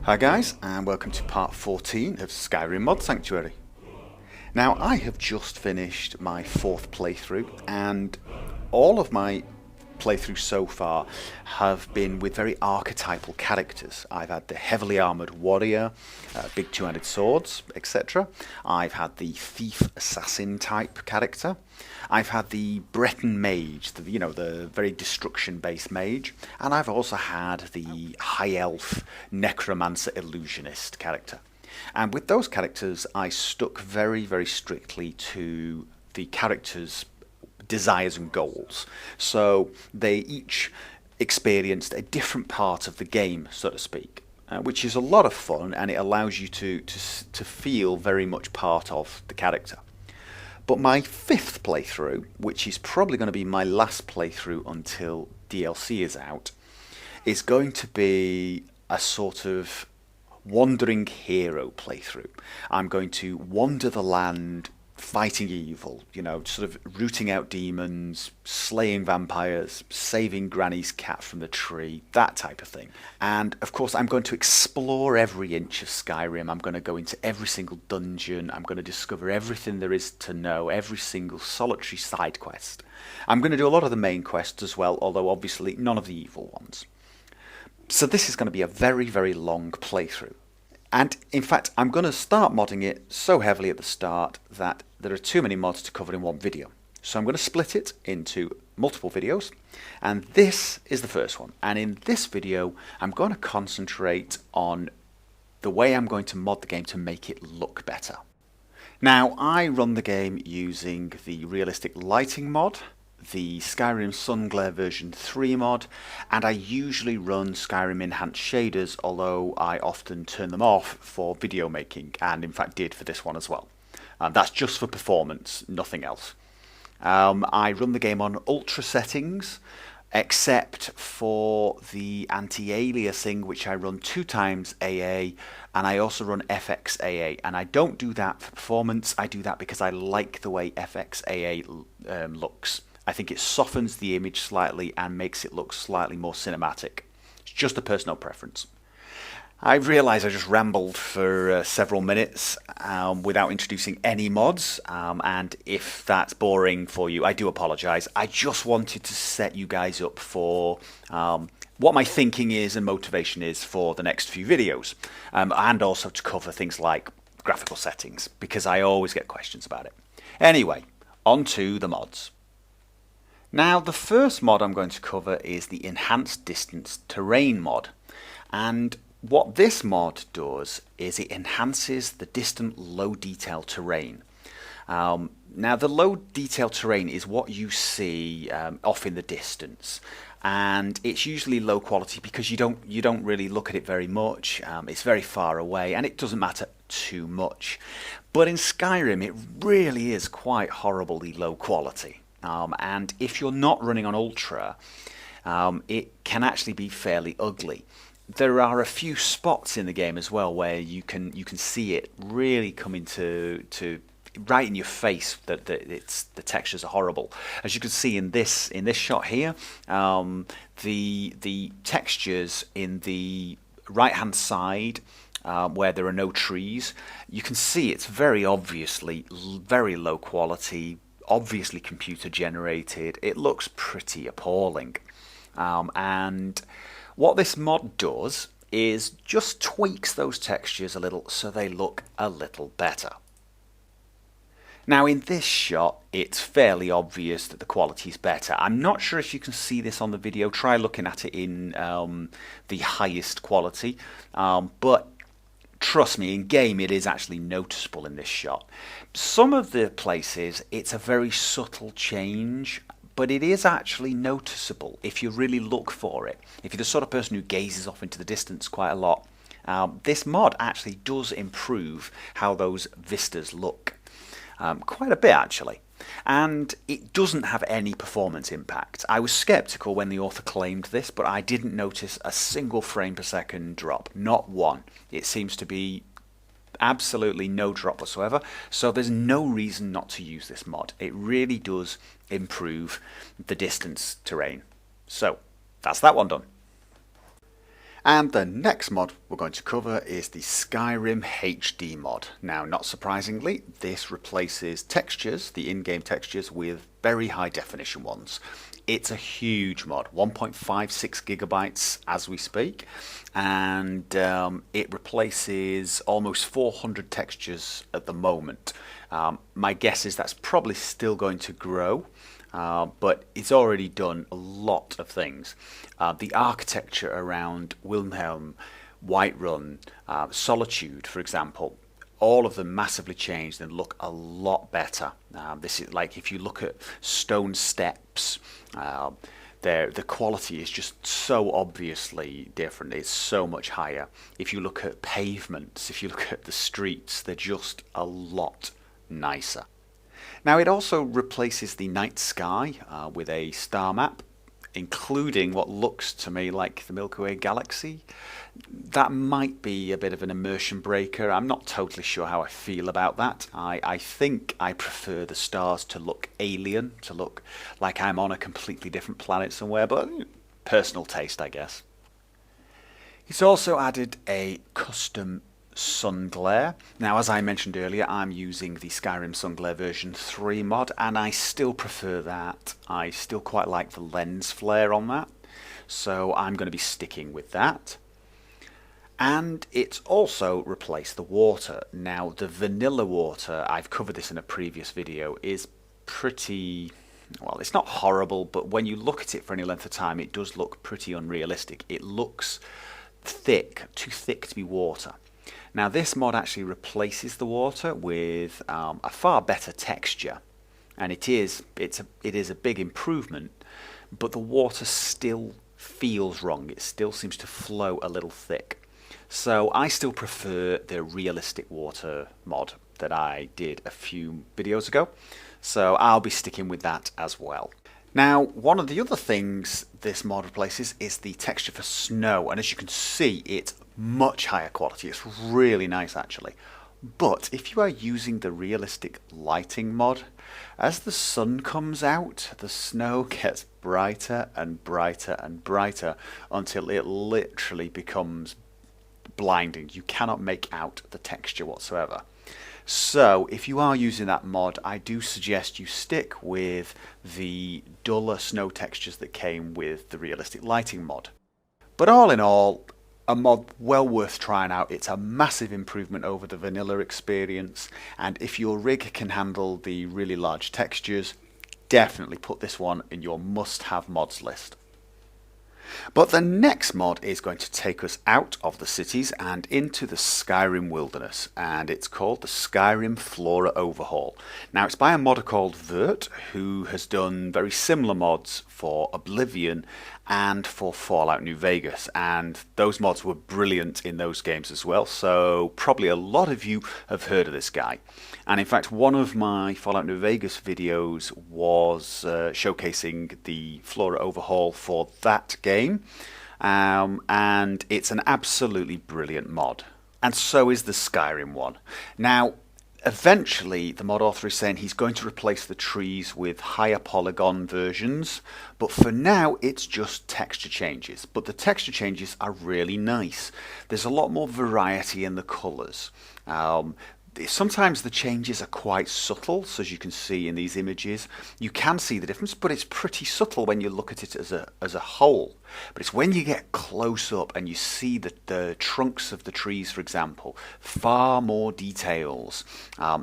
Hi guys, and welcome to part 14 of Skyrim Mod Sanctuary. Now, I have just finished my 4th playthrough, and all of my playthroughs so far have been with very archetypal characters. I've had the heavily armoured warrior, big two-handed swords, etc. I've had the thief assassin type character. I've had the Breton mage, the very destruction-based mage, and I've also had the high elf necromancer illusionist character. And with those characters, I stuck very, very strictly to the characters' desires and goals. So they each experienced a different part of the game, so to speak, which is a lot of fun, and it allows you to feel very much part of the character. But my 5th playthrough, which is probably going to be my last playthrough until DLC is out, is going to be a sort of wandering hero playthrough. I'm going to wander the land, fighting evil, sort of rooting out demons, slaying vampires, saving Granny's cat from the tree, that type of thing. And of course I'm going to explore every inch of Skyrim. I'm going to go into every single dungeon. I'm going to discover everything there is to know, every single solitary side quest. I'm going to do a lot of the main quests as well, although obviously none of the evil ones. So this is going to be a very, very long playthrough. And in fact, I'm going to start modding it so heavily at the start that there are too many mods to cover in one video. So I'm going to split it into multiple videos, and this is the first one. And in this video, I'm going to concentrate on the way I'm going to mod the game to make it look better. Now, I run the game using the realistic lighting mod, the Skyrim Sun Glare version 3 mod, and I usually run Skyrim enhanced shaders, although I often turn them off for video making, and in fact did for this one as well. That's just for performance, nothing else. I run the game on ultra settings, except for the anti-aliasing, which I run 2 times AA, and I also run FXAA, and I don't do that for performance. I do that because I like the way FXAA looks. I think it softens the image slightly and makes it look slightly more cinematic. It's just a personal preference. I realise I just rambled for several minutes without introducing any mods, and if that's boring for you, I do apologise. I just wanted to set you guys up for what my thinking is and motivation is for the next few videos, and also to cover things like graphical settings, because I always get questions about it. Anyway, on to the mods. Now, the first mod I'm going to cover is the Enhanced Distance Terrain mod, and what this mod does is it enhances the distant low detail terrain. Now, the low detail terrain is what you see off in the distance, and it's usually low quality because you don't really look at it very much. It's very far away, and it doesn't matter too much. But in Skyrim, it really is quite horribly low quality. And if you're not running on Ultra, it can actually be fairly ugly. There are a few spots in the game as well where you can see it really coming to right in your face that the textures are horrible. As you can see in this shot here, the textures in the right hand side, where there are no trees, you can see it's very obviously very low quality, obviously computer generated. It looks pretty appalling, and what this mod does is just tweaks those textures a little so they look a little better. Now, in this shot, it's fairly obvious that the quality is better. I'm not sure if you can see this on the video. Try looking at it in the highest quality, but trust me, in game it is actually noticeable in this shot. Some of the places it's a very subtle change, but it is actually noticeable if you really look for it. If you're the sort of person who gazes off into the distance quite a lot, this mod actually does improve how those vistas look. Quite a bit actually. And it doesn't have any performance impact. I was skeptical when the author claimed this, but I didn't notice a single frame per second drop, not one. It seems to be absolutely no drop whatsoever, so there's no reason not to use this mod. It really does improve the distance terrain. So that's that one done. And the next mod we're going to cover is the Skyrim HD mod. Now, not surprisingly, this replaces textures, the in-game textures, with very high definition ones. It's a huge mod, 1.56 gigabytes as we speak, and it replaces almost 400 textures at the moment. My guess is that's probably still going to grow. But it's already done a lot of things. The architecture around Wilhelm, Whiterun, Solitude, for example, all of them massively changed and look a lot better. This is like if you look at stone steps, the quality is just so obviously different. It's so much higher. If you look at pavements, if you look at the streets, they're just a lot nicer. Now, it also replaces the night sky with a star map, including what looks to me like the Milky Way galaxy. That might be a bit of an immersion breaker. I'm not totally sure how I feel about that. I think I prefer the stars to look alien, to look like I'm on a completely different planet somewhere, but personal taste, I guess. It's also added a custom sun glare. Now, as I mentioned earlier, I'm using the Skyrim sun glare version 3 mod, and I still prefer that. I still quite like the lens flare on that, so I'm going to be sticking with that. And it's also replaced the water. Now, the vanilla water, I've covered this in a previous video, is pretty, well, it's not horrible, but when you look at it for any length of time, it does look pretty unrealistic. It looks thick, too thick to be water. Now, this mod actually replaces the water with a far better texture, and it is a big improvement, but the water still feels wrong. It still seems to flow a little thick. So I still prefer the realistic water mod that I did a few videos ago, so I'll be sticking with that as well. Now, one of the other things this mod replaces is the texture for snow, and as you can see, it's much higher quality. It's really nice, actually. But if you are using the realistic lighting mod, as the sun comes out, the snow gets brighter and brighter and brighter until it literally becomes blinding. You cannot make out the texture whatsoever. So if you are using that mod, I do suggest you stick with the duller snow textures that came with the realistic lighting mod. But all in all, a mod well worth trying out. It's a massive improvement over the vanilla experience, and if your rig can handle the really large textures, definitely put this one in your must-have mods list. But the next mod is going to take us out of the cities and into the Skyrim wilderness, and it's called the Skyrim Flora Overhaul. Now, it's by a modder called Vert, who has done very similar mods for Oblivion and for Fallout New Vegas, and those mods were brilliant in those games as well, so probably a lot of you have heard of this guy. And in fact, one of my Fallout New Vegas videos was showcasing the Flora Overhaul for that game, and it's an absolutely brilliant mod. And so is the Skyrim one. Now, eventually, the mod author is saying he's going to replace the trees with higher polygon versions, but for now it's just texture changes. But the texture changes are really nice. There's a lot more variety in the colours. Sometimes the changes are quite subtle, so as you can see in these images, you can see the difference, but it's pretty subtle when you look at it as a whole. But it's when you get close up and you see the trunks of the trees, for example, far more details,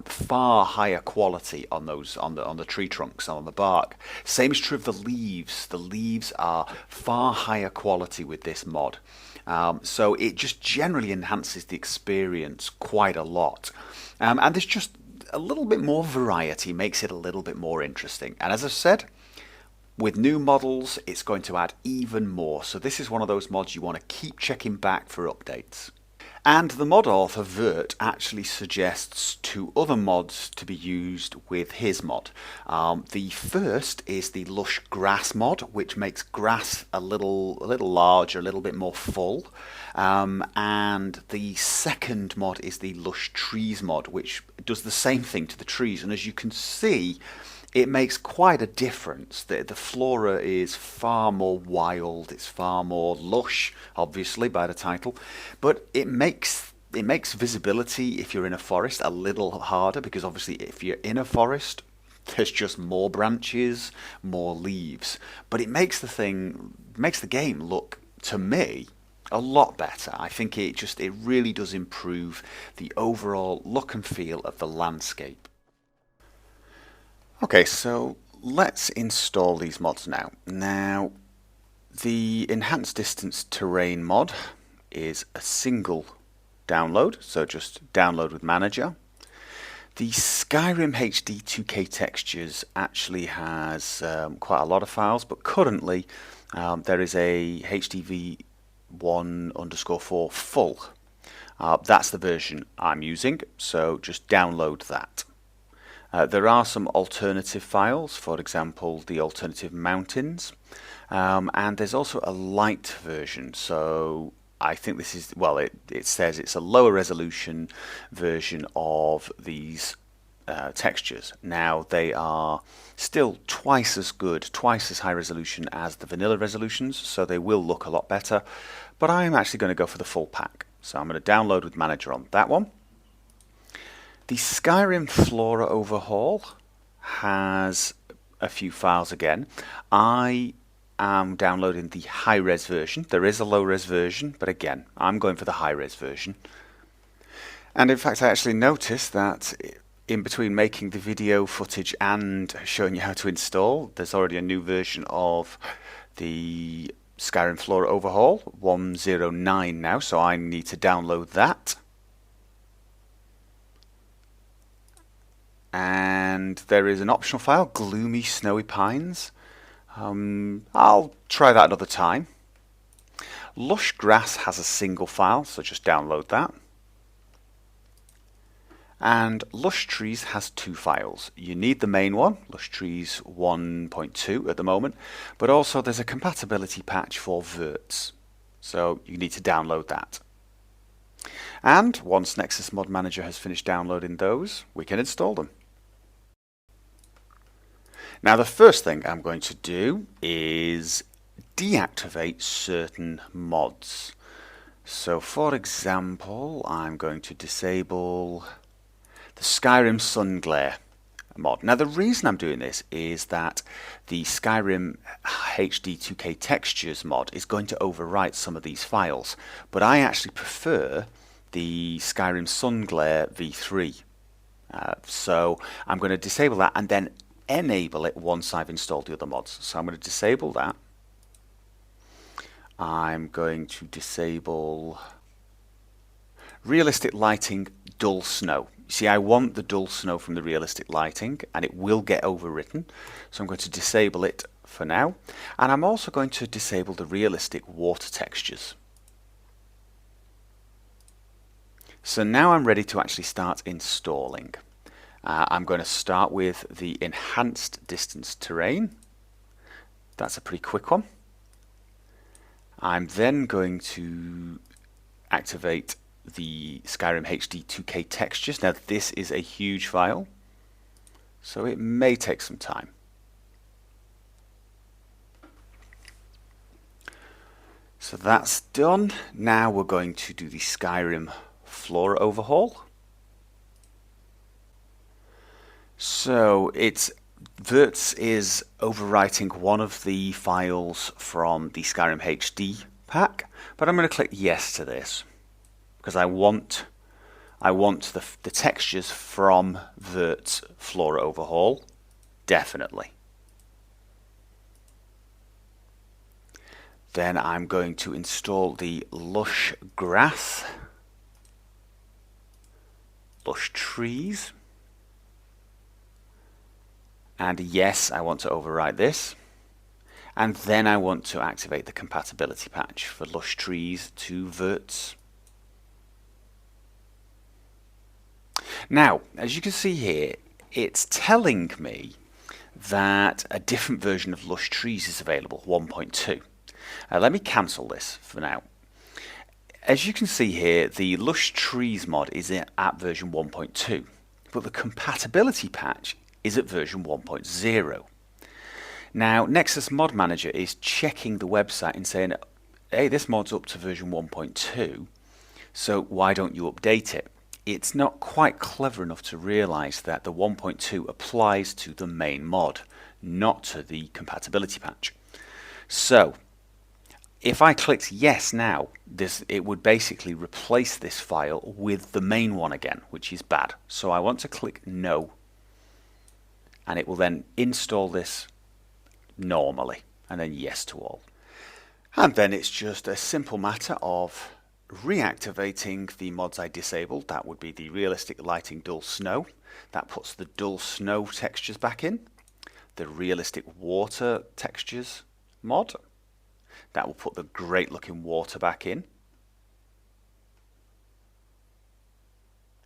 far higher quality on those on the tree trunks and on the bark. Same is true of the leaves. The leaves are far higher quality with this mod. So it just generally enhances the experience quite a lot. And there's just a little bit more variety, makes it a little bit more interesting. And as I've said, with new models, it's going to add even more. So this is one of those mods you want to keep checking back for updates. And the mod author, Vert, actually suggests 2 other mods to be used with his mod. The first is the Lush Grass mod, which makes grass a little larger, a little bit more full. And the second mod is the Lush Trees mod, which does the same thing to the trees. And as you can see, it makes quite a difference. The flora is far more wild, it's far more lush, obviously by the title, but it makes visibility if you're in a forest a little harder, because obviously if you're in a forest there's just more branches, more leaves, but it makes the game look, to me, a lot better. I think it really does improve the overall look and feel of the landscape. Okay, so let's install these mods now. Now, the Enhanced Distance Terrain mod is a single download, so just download with Manager. The Skyrim HD 2K Textures actually has quite a lot of files, but currently there is a HDV 1_4 full. That's the version I'm using, so just download that. There are some alternative files, for example the alternative mountains, and there's also a light version, so I think this is, well, it says it's a lower resolution version of these textures. Now they are still twice as good, twice as high resolution as the vanilla resolutions, so they will look a lot better, but I'm actually going to go for the full pack. So I'm going to download with Manager on that one. The Skyrim Flora Overhaul has a few files again. I am downloading the high-res version. There is a low-res version, but again, I'm going for the high-res version. And in fact, I actually noticed that in between making the video footage and showing you how to install, there's already a new version of the Skyrim Flora Overhaul, 109 now, so I need to download that. And there is an optional file, Gloomy Snowy Pines. I'll try that another time. Lush Grass has a single file, so just download that. And Lush Trees has two files. You need the main one, Lush Trees 1.2 at the moment, but also there's a compatibility patch for verts, so you need to download that. And once Nexus Mod Manager has finished downloading those, we can install them. Now the first thing I'm going to do is deactivate certain mods. So for example, I'm going to disable the Skyrim Sun Glare mod. Now the reason I'm doing this is that the Skyrim HD 2K Textures mod is going to overwrite some of these files, but I actually prefer the Skyrim Sun Glare v3. So I'm going to disable that and then enable it once I've installed the other mods. So I'm going to disable that. I'm going to disable realistic lighting dull snow. You see, I want the dull snow from the realistic lighting and it will get overwritten, so I'm going to disable it for now. And I'm also going to disable the realistic water textures. So now I'm ready to actually start installing. I'm going to start with the Enhanced Distance Terrain. That's a pretty quick one. I'm then going to activate the Skyrim HD 2K Textures. Now this is a huge file, so it may take some time. So that's done. Now we're going to do the Skyrim Flora Overhaul. So Verts is overwriting one of the files from the Skyrim HD pack, but I'm going to click yes to this because I want the textures from Verts Flora Overhaul, definitely. Then I'm going to install the Lush Grass, Lush Trees, and yes, I want to overwrite this. And then I want to activate the compatibility patch for Lush Trees to Verts. Now, as you can see here, it's telling me that a different version of Lush Trees is available, 1.2. Let me cancel this for now. As you can see here, the Lush Trees mod is at version 1.2, but the compatibility patch is at version 1.0. Now, Nexus Mod Manager is checking the website and saying, hey, this mod's up to version 1.2, so why don't you update it? It's not quite clever enough to realise that the 1.2 applies to the main mod, not to the compatibility patch. So, if I clicked yes now, it would basically replace this file with the main one again, which is bad. So I want to click no, and it will then install this normally, and then yes to all. And then it's just a simple matter of reactivating the mods I disabled. That would be the realistic lighting dull snow. That puts the dull snow textures back in. The realistic water textures mod. That will put the great looking water back in.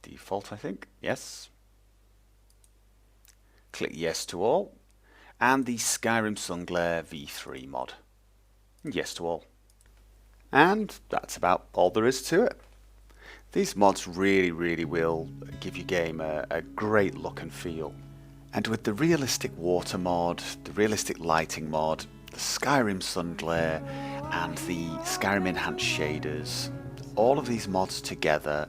Default, I think. Yes. Click yes to all. And the Skyrim Sunglare V3 mod. Yes to all. And that's about all there is to it. These mods really will give your game a great look and feel. And with the realistic water mod, the realistic lighting mod, the Skyrim Sunglare, and the Skyrim enhanced shaders, all of these mods together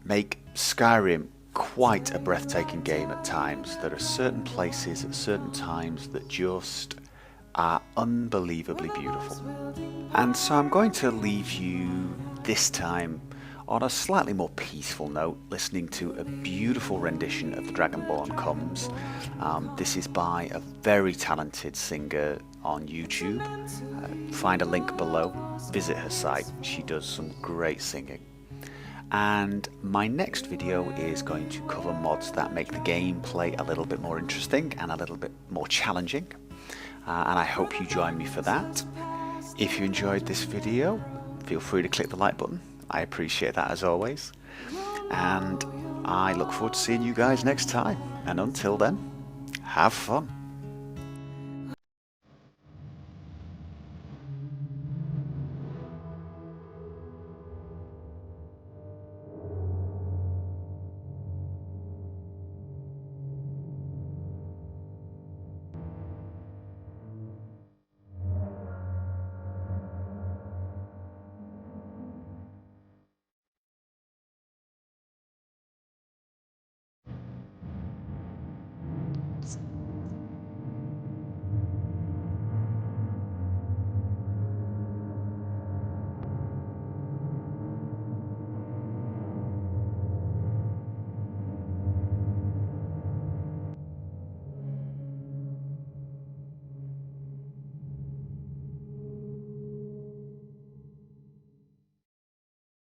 make Skyrim quite a breathtaking game at times. There are certain places at certain times that just are unbelievably beautiful. And so I'm going to leave you this time on a slightly more peaceful note, listening to a beautiful rendition of The Dragonborn Comes. This is by a very talented singer on YouTube. Find a link below, visit her site, she does some great singing. And my next video is going to cover mods that make the gameplay a little bit more interesting and a little bit more challenging. And I hope you join me for that. If you enjoyed this video, feel free to click the like button. I appreciate that as always. And I look forward to seeing you guys next time. And until then, have fun.